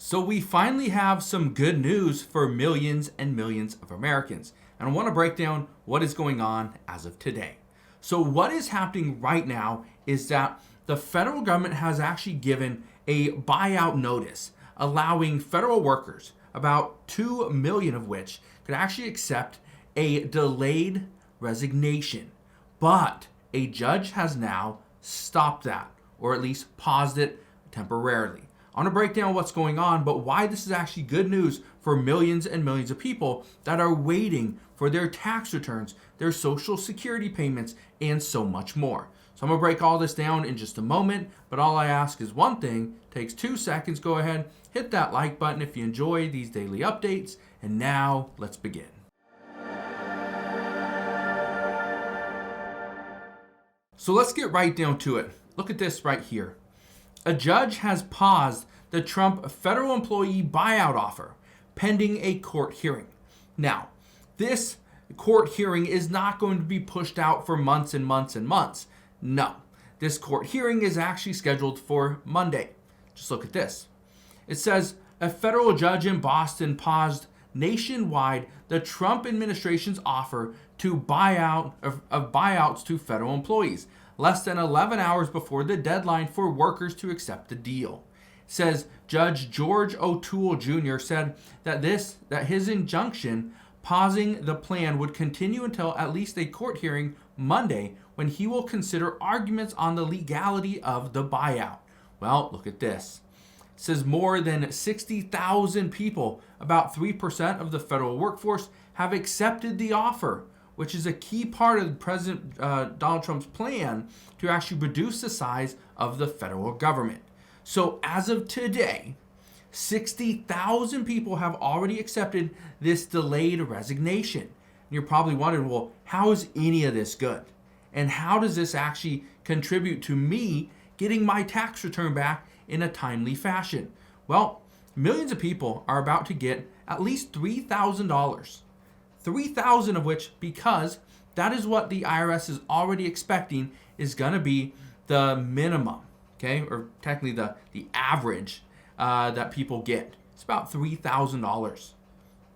So we finally have some good news for millions and millions of Americans. And I want to break down what is going on as of today. So what is happening right now is that the federal government has actually given a buyout notice, allowing federal workers, about 2 million of which could actually accept a delayed resignation. But a judge has now stopped that, or at least paused it temporarily. I want to break down what's going on, but why this is actually good news for millions and millions of people that are waiting for their tax returns, their social security payments, and so much more. So I'm going to break all this down in just a moment, but all I ask is one thing. Takes 2 seconds. Go ahead, hit that like button if you enjoy these daily updates. And now let's begin. So let's get right down to it. Look at this right here. A judge has paused the Trump federal employee buyout offer pending a court hearing. Now, this court hearing is not going to be pushed out for months and months and months. No, this court hearing is actually scheduled for Monday. Just look at this. It says a federal judge in Boston paused nationwide the Trump administration's offer to buyouts to federal employees less than 11 hours before the deadline for workers to accept the deal. It says Judge George O'Toole Jr. said that his injunction pausing the plan would continue until at least a court hearing Monday, when he will consider arguments on the legality of the buyout. Well, look at this. It says more than 60,000 people, about 3% of the federal workforce, have accepted the offer, which is a key part of President Donald Trump's plan to actually reduce the size of the federal government. So as of today, 60,000 people have already accepted this delayed resignation. And you're probably wondering, well, how is any of this good? And how does this actually contribute to me getting my tax return back in a timely fashion? Well, millions of people are about to get at least $3,000. $3,000 of which, because that is what the IRS is already expecting, is going to be the minimum, okay? Or technically the average that people get. It's about $3,000.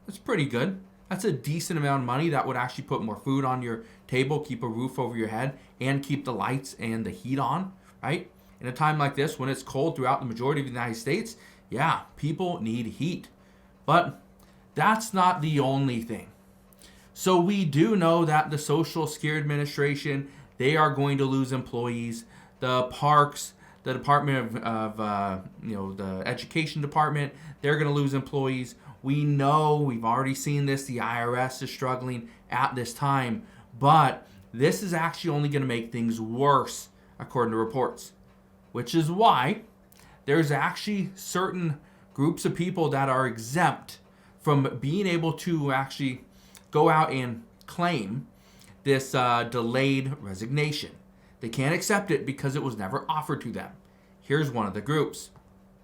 That's pretty good. That's a decent amount of money that would actually put more food on your table, keep a roof over your head, and keep the lights and the heat on, right? In a time like this, when it's cold throughout the majority of the United States, yeah, people need heat. But that's not the only thing. So we do know that the Social Security Administration, they are going to lose employees. The parks, the Department of the Education Department, they're going to lose employees. We know, we've already seen this, the IRS is struggling at this time, but this is actually only going to make things worse, according to reports, which is why there's actually certain groups of people that are exempt from being able to actually go out and claim this delayed resignation. They can't accept it because it was never offered to them. Here's one of the groups,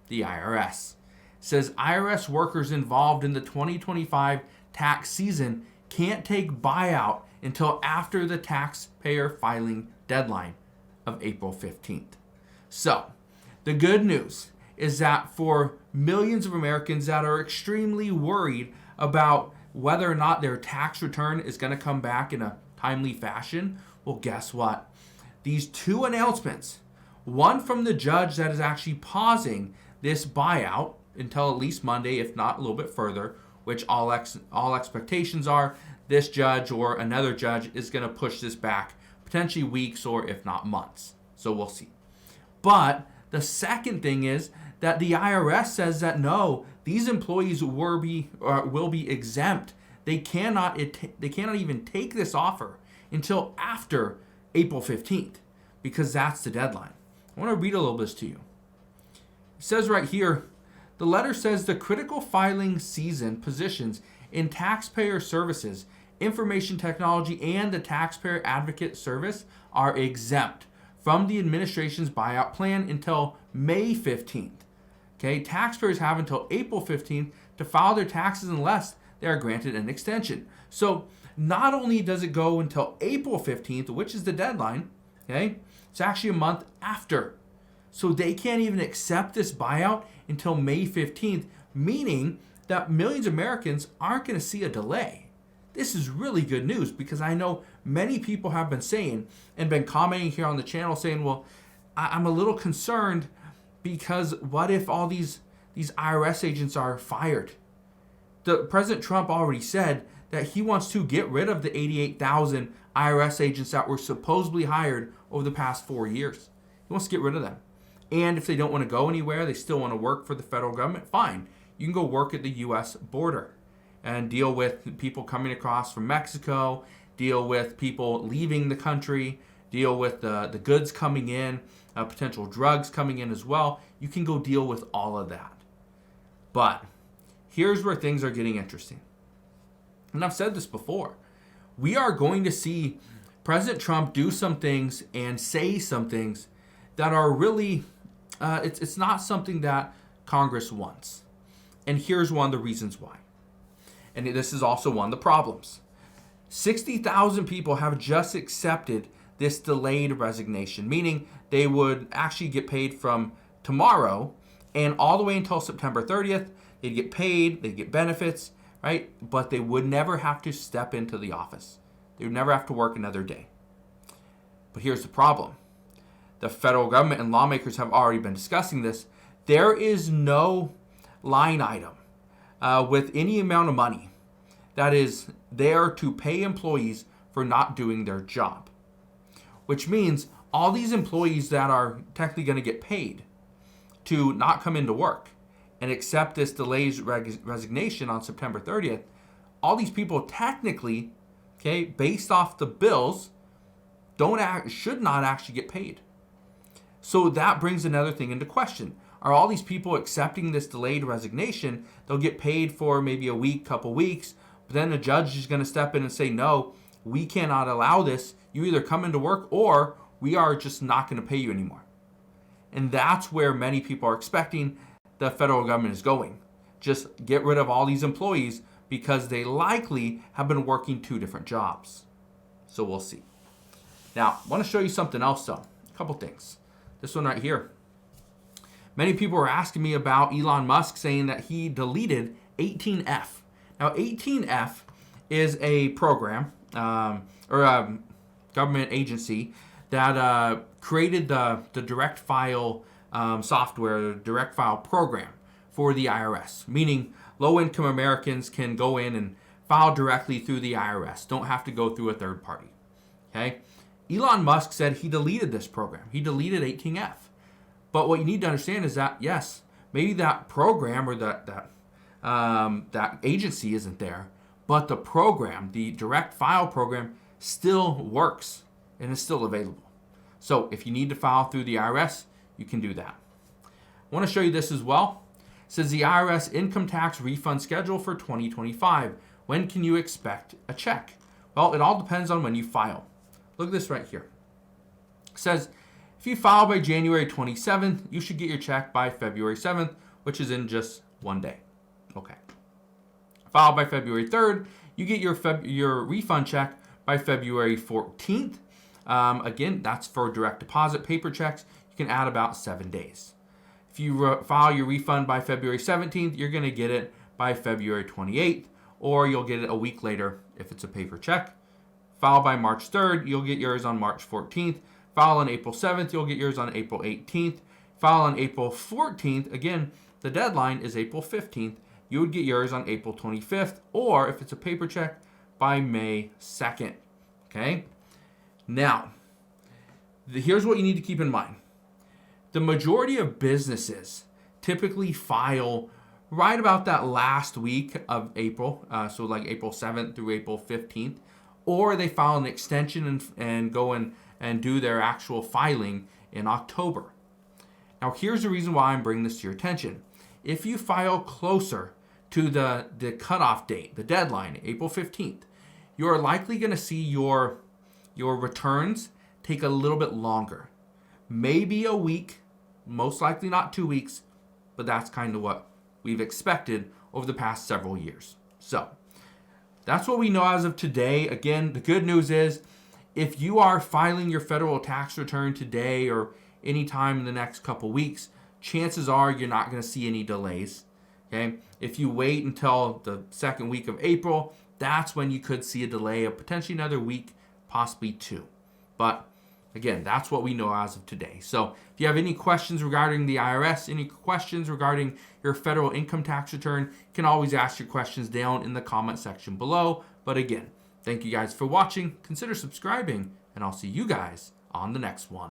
the IRS. It says IRS workers involved in the 2025 tax season can't take buyout until after the taxpayer filing deadline of April 15th. So, the good news is that for millions of Americans that are extremely worried about whether or not their tax return is going to come back in a timely fashion, well, guess what? These two announcements, one from the judge that is actually pausing this buyout until at least Monday, if not a little bit further, which all expectations are this judge or another judge is going to push this back potentially weeks or if not months. So we'll see. But the second thing is that the IRS says that no, these employees will be exempt. They cannot even take this offer until after April 15th because that's the deadline. I want to read a little bit to you. It says right here, the letter says the critical filing season positions in taxpayer services, information technology, and the taxpayer advocate service are exempt from the administration's buyout plan until May 15th. Okay, taxpayers have until April 15th to file their taxes unless they are granted an extension. So not only does it go until April 15th, which is the deadline, okay, it's actually a month after. So they can't even accept this buyout until May 15th, meaning that millions of Americans aren't going to see a delay. This is really good news because I know many people have been saying and been commenting here on the channel saying, well, I'm a little concerned because what if all these IRS agents are fired? President Trump already said that he wants to get rid of the 88,000 IRS agents that were supposedly hired over the past 4 years. He wants to get rid of them. And if they don't want to go anywhere, they still want to work for the federal government, fine. You can go work at the U.S. border and deal with people coming across from Mexico, deal with people leaving the country, deal with the goods coming in, potential drugs coming in as well. You can go deal with all of that. But here's where things are getting interesting. And I've said this before. We are going to see President Trump do some things and say some things that are really, it's not something that Congress wants. And here's one of the reasons why. And this is also one of the problems. 60,000 people have just accepted this delayed resignation, meaning they would actually get paid from tomorrow and all the way until September 30th. They'd get paid, they'd get benefits, right? But they would never have to step into the office. They would never have to work another day. But here's the problem. The federal government and lawmakers have already been discussing this. There is no line item with any amount of money that is there to pay employees for not doing their job. Which means all these employees that are technically going to get paid to not come into work and accept this delayed resignation on September 30th, all these people technically, okay, based off the bills, should not actually get paid. So that brings another thing into question. Are all these people accepting this delayed resignation? They'll get paid for maybe a week, couple weeks, but then the judge is going to step in and say, no, we cannot allow this. You either come into work or we are just not going to pay you anymore. And that's where many people are expecting the federal government is going. Just get rid of all these employees because they likely have been working 2 different jobs. So we'll see. Now, I want to show you something else though. A couple things. This one right here. Many people were asking me about Elon Musk saying that he deleted 18F. Now, 18F is a program or a government agency that created the direct file software, the direct file program for the IRS, meaning low-income Americans can go in and file directly through the IRS, don't have to go through a third party. Okay? Elon Musk said he deleted this program. He deleted 18F. But what you need to understand is that, yes, maybe that program or that agency isn't there, but the program, the direct file program, still works and is still available. So if you need to file through the IRS, you can do that. I want to show you this as well. It says the IRS income tax refund schedule for 2025. When can you expect a check? Well, it all depends on when you file. Look at this right here. It says, if you file by January 27th, you should get your check by February 7th, which is in just 1 day. Okay. File by February 3rd, you get your refund check by February 14th. Again, that's for direct deposit paper checks. You can add about 7 days. If you file your refund by February 17th, you're going to get it by February 28th, or you'll get it a week later if it's a paper check. File by March 3rd, you'll get yours on March 14th. File on April 7th, you'll get yours on April 18th. File on April 14th, again, the deadline is April 15th. You would get yours on April 25th, or if it's a paper check, by May 2nd. Okay? Now, here's what you need to keep in mind. The majority of businesses typically file right about that last week of April, so like April 7th through April 15th, or they file an extension and go in and do their actual filing in October. Now, here's the reason why I'm bringing this to your attention. If you file closer to the cutoff date, the deadline, April 15th, you're likely going to see your returns take a little bit longer. Maybe a week, most likely not 2 weeks, but that's kind of what we've expected over the past several years. So that's what we know as of today. Again, the good news is if you are filing your federal tax return today or anytime in the next couple weeks, chances are you're not going to see any delays. Okay, if you wait until the second week of April, that's when you could see a delay of potentially another week, possibly two. But again, that's what we know as of today. So if you have any questions regarding the IRS, any questions regarding your federal income tax return, you can always ask your questions down in the comment section below. But again, thank you guys for watching. Consider subscribing, and I'll see you guys on the next one.